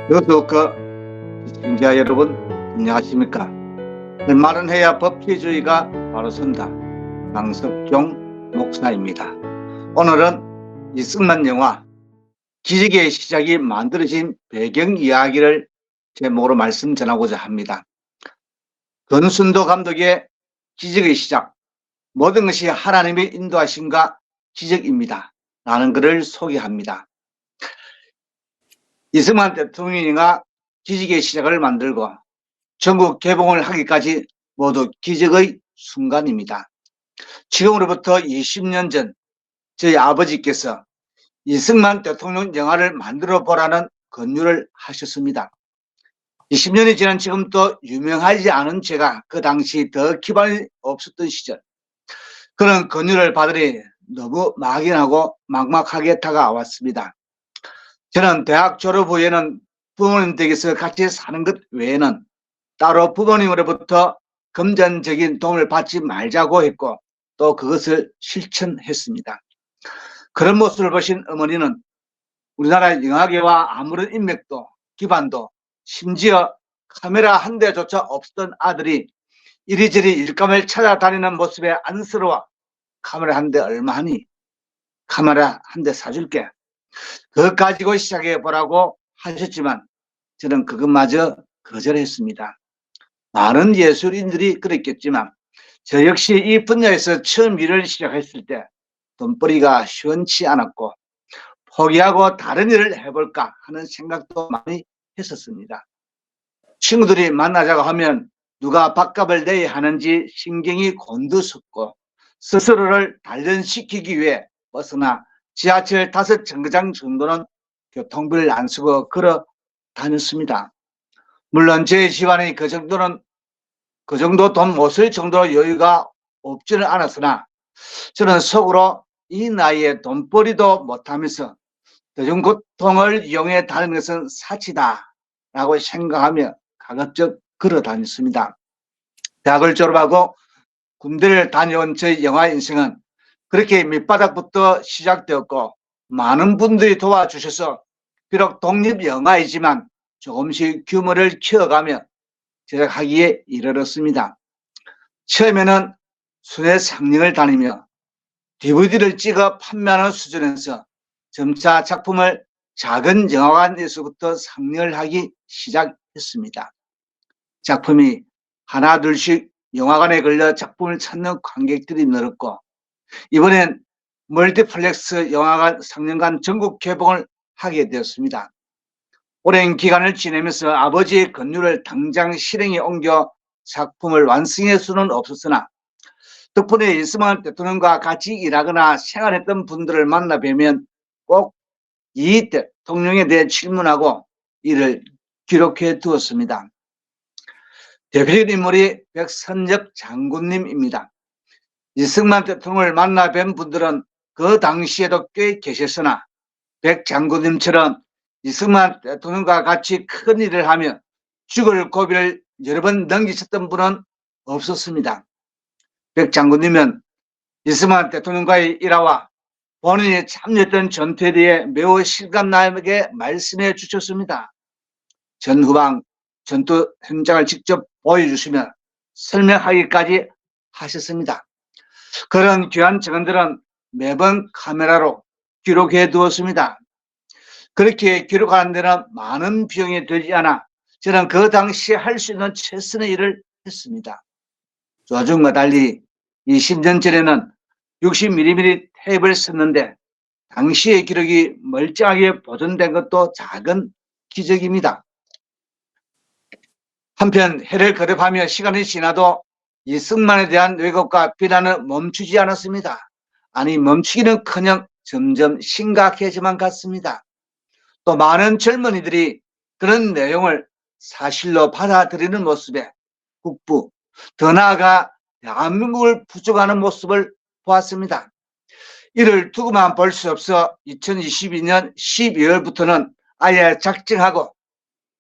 여도 시청자 여러분 안녕하십니까? 말은 해야 법치주의가 바로 선다. 강석종 목사입니다. 오늘은 이승만 영화 기적의 시작이 만들어진 배경 이야기를 제목으로 말씀 전하고자 합니다. 권순도 감독의 기적의 시작, 모든 것이 하나님의 인도하심과 기적입니다 라는 글을 소개합니다. 이승만 대통령이가 기적의 시작을 만들고 전국 개봉을 하기까지 모두 기적의 순간입니다. 지금으로부터 20년 전 저희 아버지께서 이승만 대통령 영화를 만들어 보라는 권유를 하셨습니다. 20년이 지난 지금도 유명하지 않은 제가 그 당시 더 기반이 없었던 시절 그런 권유를 받으니 너무 막연하고 막막하게 다가왔습니다. 저는 대학 졸업 후에는 부모님 댁에서 같이 사는 것 외에는 따로 부모님으로부터 금전적인 도움을 받지 말자고 했고 또 그것을 실천했습니다. 그런 모습을 보신 어머니는 우리나라 영화계와 아무런 인맥도 기반도 심지어 카메라 한 대조차 없었던 아들이 이리저리 일감을 찾아다니는 모습에 안쓰러워 카메라 한 대 얼마하니? 카메라 한 대 사줄게. 그것 가지고 시작해보라고 하셨지만 저는 그것마저 거절했습니다. 많은 예술인들이 그랬겠지만 저 역시 이 분야에서 처음 일을 시작했을 때 돈벌이가 시원치 않았고 포기하고 다른 일을 해볼까 하는 생각도 많이 했었습니다. 친구들이 만나자고 하면 누가 밥값을 내야 하는지 신경이 곤두섰고 스스로를 단련시키기 위해 버스나 지하철 5정거장 정도는 교통비를 안 쓰고 걸어 다녔습니다. 물론 제 집안이 그 정도 돈 못 쓸 정도로 여유가 없지는 않았으나 저는 속으로 이 나이에 돈벌이도 못하면서 대중교통을 이용해 다니는 것은 사치다 라고 생각하며 가급적 걸어 다녔습니다. 대학을 졸업하고 군대를 다녀온 저의 영화 인생은 그렇게 밑바닥부터 시작되었고 많은 분들이 도와주셔서 비록 독립영화이지만 조금씩 규모를 키워가며 제작하기에 이르렀습니다. 처음에는 순회 상영을 다니며 DVD를 찍어 판매하는 수준에서 점차 작품을 작은 영화관에서부터 상영을 하기 시작했습니다. 작품이 하나 둘씩 영화관에 걸려 작품을 찾는 관객들이 늘었고 이번엔 멀티플렉스 영화관 상영관 전국 개봉을 하게 되었습니다. 오랜 기간을 지내면서 아버지의 권유를 당장 실행에 옮겨 작품을 완성할 수는 없었으나 덕분에 이승만 대통령과 같이 일하거나 생활했던 분들을 만나 뵈면 꼭 이 대통령에 대해 질문하고 이를 기록해 두었습니다. 대표적인 인물이 백선엽 장군님입니다. 이승만 대통령을 만나 뵌 분들은 그 당시에도 꽤 계셨으나 백 장군님처럼 이승만 대통령과 같이 큰 일을 하며 죽을 고비를 여러 번 넘기셨던 분은 없었습니다. 백 장군님은 이승만 대통령과의 일화와 본인이 참여했던 전투에 대해 매우 실감나게 말씀해 주셨습니다. 전후방 전투 현장을 직접 보여주시며 설명하기까지 하셨습니다. 그런 귀한 증언들은 매번 카메라로 기록해 두었습니다. 그렇게 기록하는 데는 많은 비용이 들지 않아 저는 그 당시에 할 수 있는 최선의 일을 했습니다. 요즘과 달리 20년 전에는 60mm 테이프를 썼는데 당시의 기록이 멀쩡하게 보존된 것도 작은 기적입니다. 한편 해를 거듭하며 시간이 지나도 이승만에 대한 왜곡과 비난은 멈추지 않았습니다. 아니 멈추기는커녕 점점 심각해져만 갔습니다. 또 많은 젊은이들이 그런 내용을 사실로 받아들이는 모습에 국부, 더 나아가 대한민국을 부족하는 모습을 보았습니다. 이를 두고만 볼 수 없어 2022년 12월부터는 아예 작정하고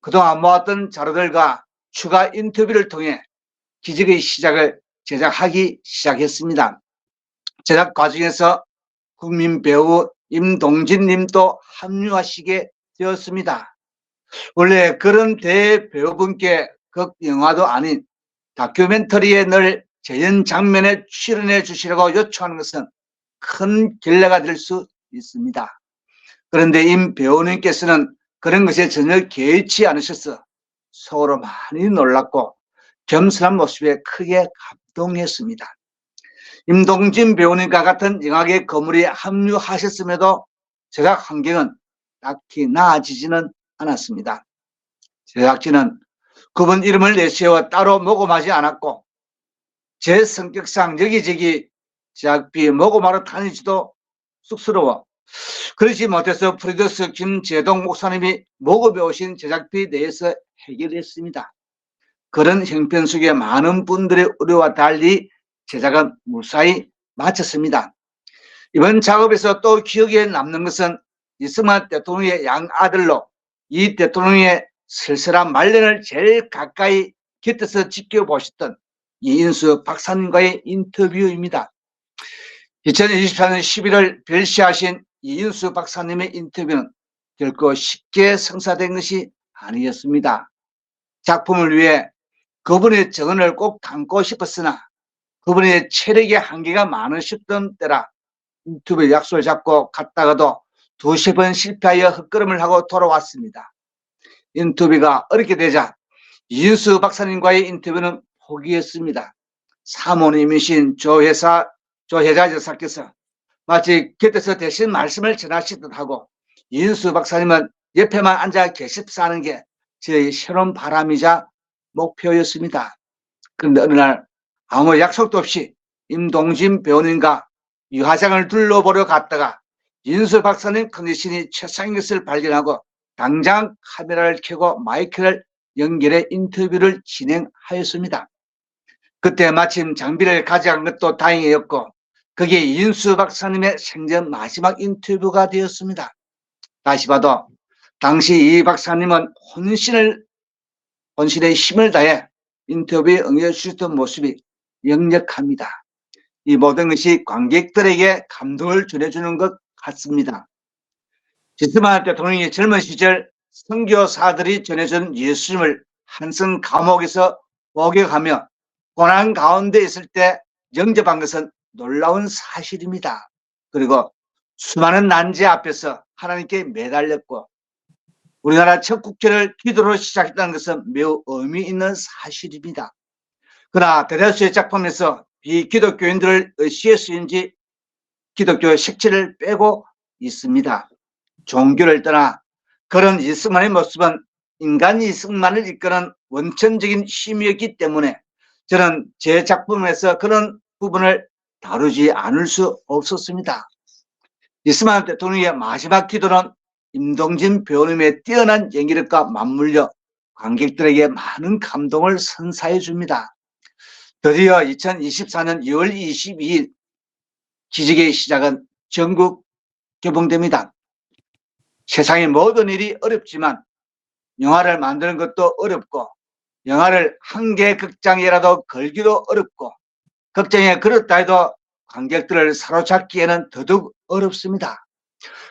그동안 모았던 자료들과 추가 인터뷰를 통해 기적의 시작을 제작하기 시작했습니다. 제작 과정에서 국민 배우 임동진 님도 합류하시게 되었습니다. 원래 그런 대배우분께 극영화도 아닌 다큐멘터리에 늘 재연 장면에 출연해 주시라고 요청하는 것은 큰 결례가 될 수 있습니다. 그런데 임 배우님께서는 그런 것에 전혀 개의치 않으셔서 속으로 많이 놀랐고 겸손한 모습에 크게 감동했습니다. 임동진 배우님과 같은 영화계 거물이 합류하셨음에도 제작 환경은 딱히 나아지지는 않았습니다. 제작진은 그분 이름을 내세워 따로 모금하지 않았고 제 성격상 여기저기 제작비 모금하러 다니지도 쑥스러워 그러지 못해서 프로듀서 김재동 목사님이 모금해 오신 제작비 내에서 해결했습니다. 그런 형편 속에 많은 분들의 의뢰와 달리 제작은 무사히 마쳤습니다. 이번 작업에서 또 기억에 남는 것은 이승만 대통령의 양아들로 이 대통령의 쓸쓸한 말년을 제일 가까이 곁에서 지켜보셨던 이인수 박사님과의 인터뷰입니다. 2024년 11월 별시하신 이인수 박사님의 인터뷰는 결코 쉽게 성사된 것이 아니었습니다. 작품을 위해 그분의 정언을 꼭 담고 싶었으나 그분의 체력의 한계가 많으셨던 때라 인터뷰 약속을 잡고 갔다가도 두세 번 실패하여 헛걸음을 하고 돌아왔습니다. 인터뷰가 어렵게 되자 이인수 박사님과의 인터뷰는 포기했습니다. 사모님이신 조혜자 여사께서 마치 곁에서 대신 말씀을 전하시듯 하고 이인수 박사님은 옆에만 앉아 계십사는 게 저의 새로운 바람이자 목표였습니다. 그런데 어느 날 아무 약속도 없이 임동진 배우님과 유화장을 둘러보러 갔다가 이인수 박사님 컨디션이 최상인 것을 발견하고 당장 카메라를 켜고 마이크를 연결해 인터뷰를 진행하였습니다. 그때 마침 장비를 가져간 것도 다행이었고 그게 이인수 박사님의 생전 마지막 인터뷰가 되었습니다. 다시 봐도 당시 이 박사님은 혼신의 힘을 다해 인터뷰에 응해주셨던 모습이 역력합니다. 이 모든 것이 관객들에게 감동을 전해주는 것 같습니다. 이승만 대통령이 젊은 시절 선교사들이 전해준 예수님을 한성 감옥에서 목격하며 고난 가운데 있을 때 영접한 것은 놀라운 사실입니다. 그리고 수많은 난제 앞에서 하나님께 매달렸고 우리나라 첫 국회를 기도로 시작했다는 것은 매우 의미 있는 사실입니다. 그러나 대다수의 작품에서 비기독교인들을 의시해서인지 기독교 색채를 빼고 있습니다. 종교를 떠나 그런 이승만의 모습은 인간 이승만을 이끄는 원천적인 힘이었기 때문에 저는 제 작품에서 그런 부분을 다루지 않을 수 없었습니다. 이승만 대통령의 마지막 기도는 임동진 배우님의 뛰어난 연기력과 맞물려 관객들에게 많은 감동을 선사해 줍니다. 드디어 2024년 2월 22일 기적의 시작은 전국 개봉됩니다. 세상의 모든 일이 어렵지만 영화를 만드는 것도 어렵고 영화를 한 개 극장이라도 걸기도 어렵고 극장에 걸었다 해도 관객들을 사로잡기에는 더더욱 어렵습니다.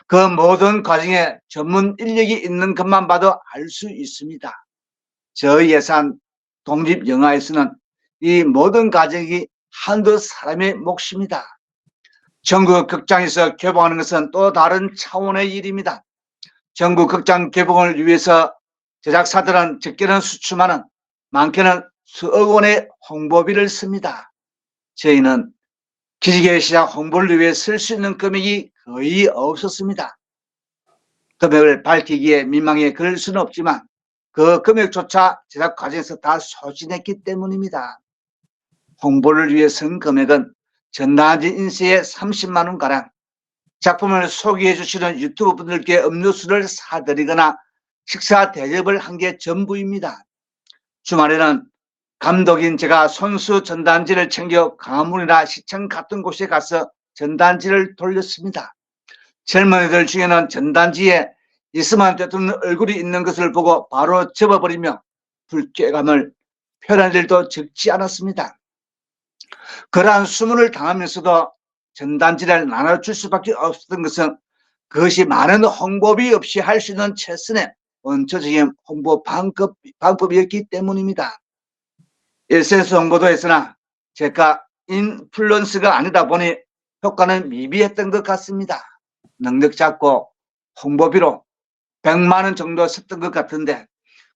그 모든 과정에 전문 인력이 있는 것만 봐도 알 수 있습니다. 저예산 독립영화에서는 이 모든 과정이 한두 사람의 몫입니다. 전국 극장에서 개봉하는 것은 또 다른 차원의 일입니다. 전국 극장 개봉을 위해서 제작사들은 적게는 수천만 원, 많게는 수억 원의 홍보비를 씁니다. 저희는 기적의 시작 홍보를 위해 쓸 수 있는 금액이 거의 없었습니다. 금액을 밝히기에 민망해 그럴 수는 없지만 그 금액조차 제작 과정에서 다 소진했기 때문입니다. 홍보를 위해 쓴 금액은 전단지 인쇄에 30만 원가량, 작품을 소개해 주시는 유튜브 분들께 음료수를 사드리거나 식사 대접을 한 게 전부입니다. 주말에는 감독인 제가 손수 전단지를 챙겨 강화문이나 시청 같은 곳에 가서 전단지를 돌렸습니다. 젊은이들 중에는 전단지에 이승만 대통령 얼굴이 있는 것을 보고 바로 접어버리며 불쾌감을 표현할 일도 적지 않았습니다. 그러한 수문을 당하면서도 전단지를 나눠줄 수밖에 없었던 것은 그것이 많은 홍보비 없이 할 수 있는 최선의 원초적인 홍보 방법이었기 때문입니다. SNS 홍보도 했으나 제가 인플루언서가 아니다 보니 효과는 미비했던 것 같습니다. 능력 잡고 홍보비로 100만 원 정도 썼던 것 같은데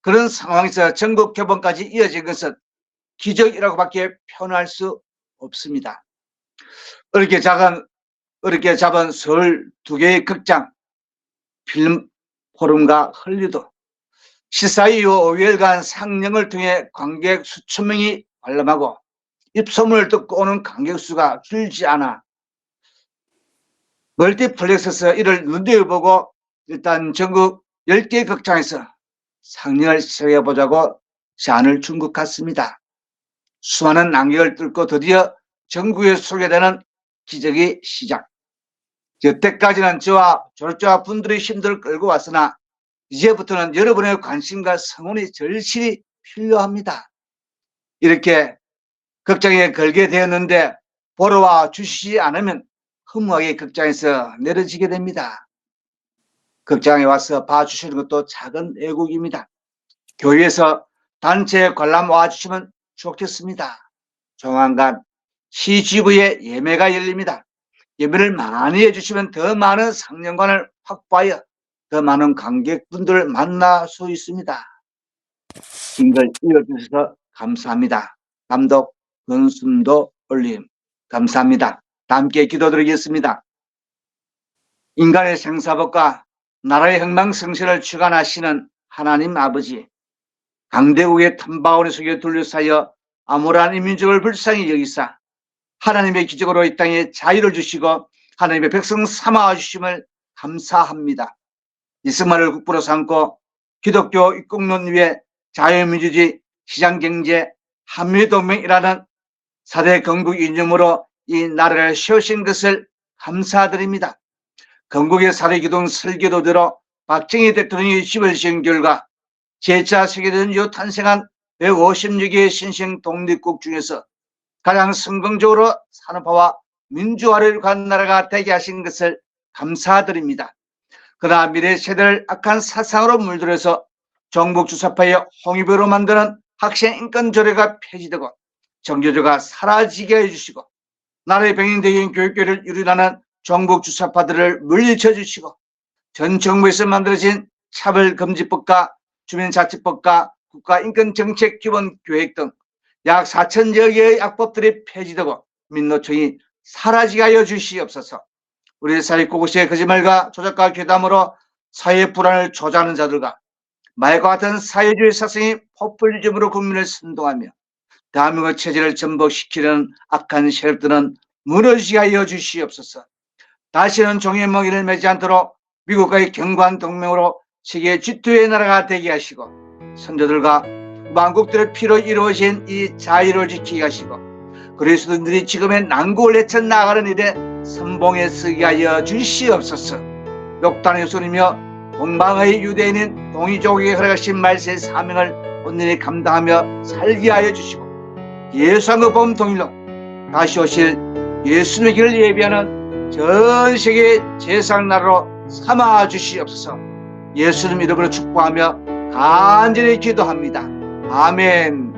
그런 상황에서 전국 개봉까지 이어진 것은 기적이라고밖에 표현할 수 없습니다. 어렵게 잡은 서울 2개의 극장, 필름 포럼과 헐리우드, 시사 이후 5일간 상영을 통해 관객 수천 명이 관람하고 입소문을 듣고 오는 관객 수가 줄지 않아 멀티플렉스에서 이를 눈여겨보고 일단 전국 10개 극장에서 상영을 시작해보자고 제안을 준 것 같습니다. 수많은 난격을 뚫고 드디어 전국에 소개되는 기적의 시작. 여태까지는 저와 졸업자 분들의 힘들을 끌고 왔으나 이제부터는 여러분의 관심과 성원이 절실히 필요합니다. 이렇게 극장에 걸게 되었는데 보러 와 주시지 않으면 허무하게 극장에서 내려지게 됩니다. 극장에 와서 봐주시는 것도 작은 애국입니다. 교회에서 단체 관람 와주시면 좋겠습니다. 조만간 CGV에 예매가 열립니다. 예매를 많이 해주시면 더 많은 상영관을 확보하여 더 많은 관객분들을 만날 수 있습니다. 긴 글 읽어주셔서 감사합니다. 감독 권순도 올림 감사합니다. 함께 기도드리겠습니다. 인간의 생사법과 나라의 흥망성쇠를 주관하시는 하나님 아버지, 강대국의 탐바오니 속에 둘러싸여 암울한 인민족을 불쌍히 여기사 하나님의 기적으로 이 땅에 자유를 주시고 하나님의 백성 삼아 주심을 감사합니다. 이스마를 국부로 삼고 기독교 입국론 위에 자유민주주의, 시장경제, 한미동맹이라는 4대 건국 이념으로 이 나라를 세우신 것을 감사드립니다. 건국의 4대 기둥 설계도대로 박정희 대통령이 집을 지은 결과 제2차 세계대전 이후 탄생한 156개의 신생 독립국 중에서 가장 성공적으로 산업화와 민주화를 간 나라가 되게 하신 것을 감사드립니다. 그러나 미래 세대를 악한 사상으로 물들여서 종북주사파의 홍위병으로 만드는 학생 인권 조례가 폐지되고 정교조가 사라지게 해주시고 나라의 병행되긴 교육계를 유린하는 종북주사파들을 물리쳐 주시고 전 정부에서 만들어진 차별금지법과 주민자치법과 국가인권정책기본계획 등 약 4천여 개의 악법들이 폐지되고 민노총이 사라지게 하여 주시옵소서. 우리 사회 곳곳에 거짓말과 조작과 괴담으로 사회 불안을 조장하는 자들과 말과 같은 사회주의 사상이 포퓰리즘으로 국민을 선동하며 대한민국 체제를 전복시키는 악한 세력들은 무너지게 하여 주시옵소서. 다시는 종의 먹이를 매지 않도록 미국과의 견고한 동맹으로 세계 G2의 나라가 되게 하시고 선조들과 만국들의 피로 이루어진 이 자유를 지키게 하시고 그리스도인들이 지금의 난국을 헤쳐 나가는 일에 선봉에 서게 하여 주시옵소서. 욕단의 손이며 동방의 유대인인 동이족에게 허락하신 말세의 사명을 온전히 감당하며 살게 하여 주시고 예수함과 봄 동일로 다시 오실 예수님의 길을 예비하는 전 세계 제상나라로 삼아 주시옵소서. 예수님 이름으로 축복하며 간절히 기도합니다. 아멘.